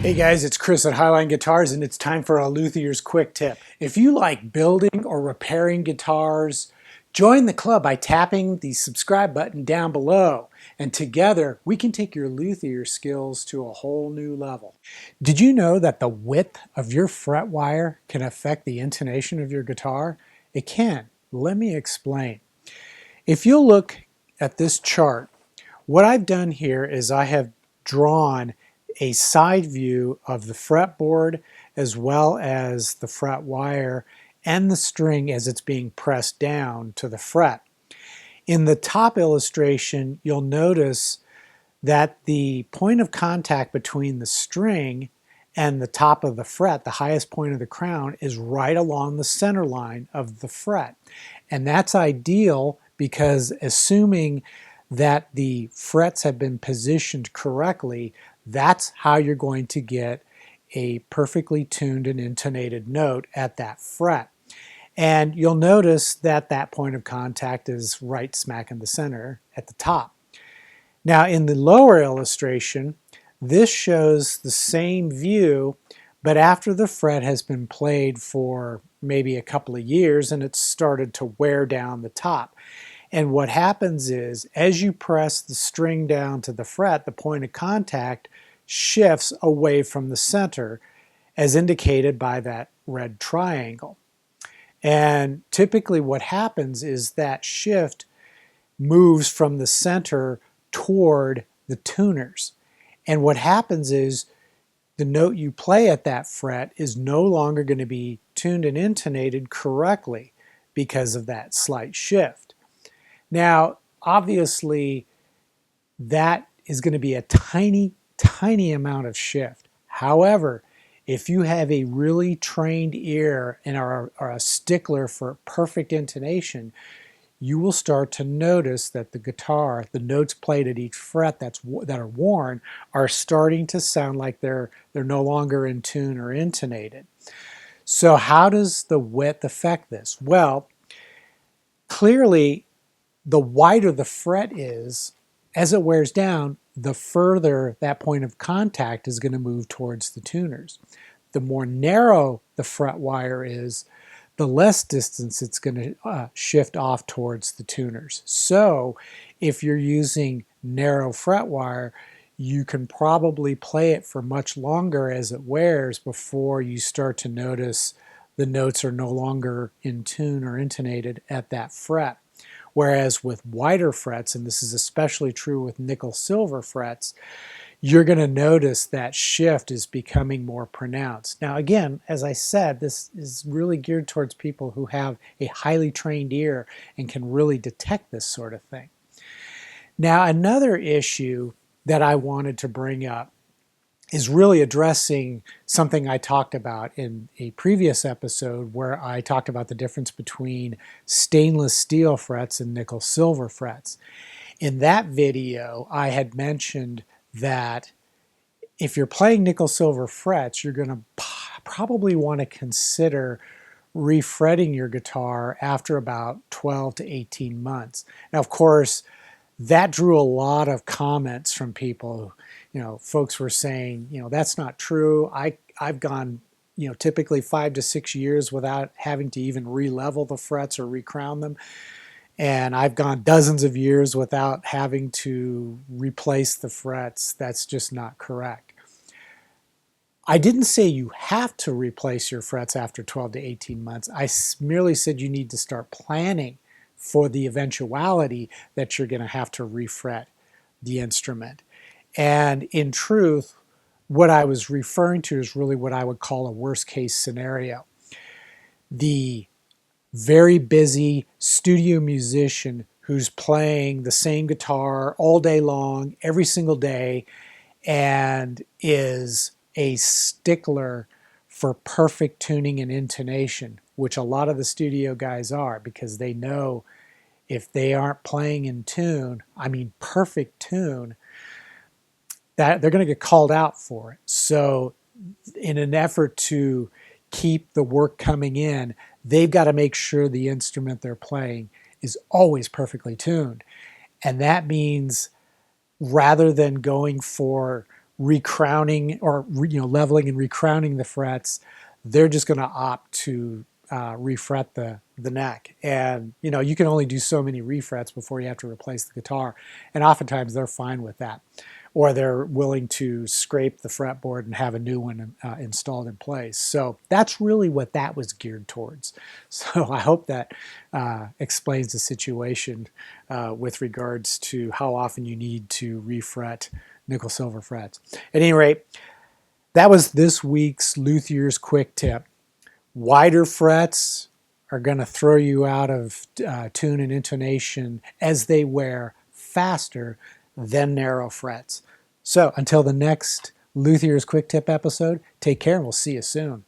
Hey guys, it's Chris at Highline Guitars, and it's time for a Luthier's Quick Tip. If you like building or repairing guitars, join the club by tapping the subscribe button down below, and together we can take your luthier skills to a whole new level. Did you know that the width of your fret wire can affect the intonation of your guitar? It can. Let me explain. If you look at this chart, what I've done here is I have drawn a side view of the fretboard as well as the fret wire and the string as it's being pressed down to the fret. In the top illustration, you'll notice that the point of contact between the string and the top of the fret, the highest point of the crown, is right along the center line of the fret. And that's ideal because assuming that the frets have been positioned correctly, that's how you're going to get a perfectly tuned and intonated note at that fret. And you'll notice that that point of contact is right smack in the center at the top. Now in the lower illustration, this shows the same view, but after the fret has been played for maybe a couple of years and it's started to wear down the top. And what happens is, as you press the string down to the fret, the point of contact shifts away from the center, as indicated by that red triangle. And typically what happens is that shift moves from the center toward the tuners. And what happens is the note you play at that fret is no longer going to be tuned and intonated correctly because of that slight shift. Now, obviously, that is going to be a tiny, tiny amount of shift. However, if you have a really trained ear and are a stickler for perfect intonation, you will start to notice that the guitar, the notes played at each fret that are worn, are starting to sound like they're no longer in tune or intonated. So how does the width affect this? Well, clearly, the wider the fret is, as it wears down, the further that point of contact is going to move towards the tuners. The more narrow the fret wire is, the less distance it's going to shift off towards the tuners. So if you're using narrow fret wire, you can probably play it for much longer as it wears before you start to notice the notes are no longer in tune or intonated at that fret. Whereas with wider frets, and this is especially true with nickel-silver frets, you're going to notice that shift is becoming more pronounced. Now again, as I said, this is really geared towards people who have a highly trained ear and can really detect this sort of thing. Now another issue that I wanted to bring up is really addressing something I talked about in a previous episode where I talked about the difference between stainless steel frets and nickel silver frets. In that video, I had mentioned that if you're playing nickel silver frets, you're going to probably want to consider refretting your guitar after about 12 to 18 months. Now, of course, that drew a lot of comments from people. Folks were saying, that's not true. I've gone, typically 5 to 6 years without having to even re-level the frets or recrown them. And I've gone dozens of years without having to replace the frets. That's just not correct. I didn't say you have to replace your frets after 12 to 18 months. I merely said you need to start planning for the eventuality that you're going to have to refret the instrument. And in truth, what I was referring to is really what I would call a worst case scenario. The very busy studio musician who's playing the same guitar all day long, every single day, and is a stickler for perfect tuning and intonation, which a lot of the studio guys are, because they know if they aren't playing in tune, I mean perfect tune, that they're going to get called out for it. So in an effort to keep the work coming in, they've got to make sure the instrument they're playing is always perfectly tuned. And that means rather than going for recrowning or leveling and recrowning the frets, they're just going to opt to refret the neck. And you can only do so many refrets before you have to replace the guitar, and oftentimes they're fine with that, or they're willing to scrape the fretboard and have a new one installed in place. So that's really what that was geared towards. So I hope that explains the situation with regards to how often you need to refret nickel silver frets. At any rate, that was this week's Luthier's quick tip. Wider frets are going to throw you out of tune and intonation as they wear faster than narrow frets. So until the next Luthier's quick tip episode, take care and we'll see you soon.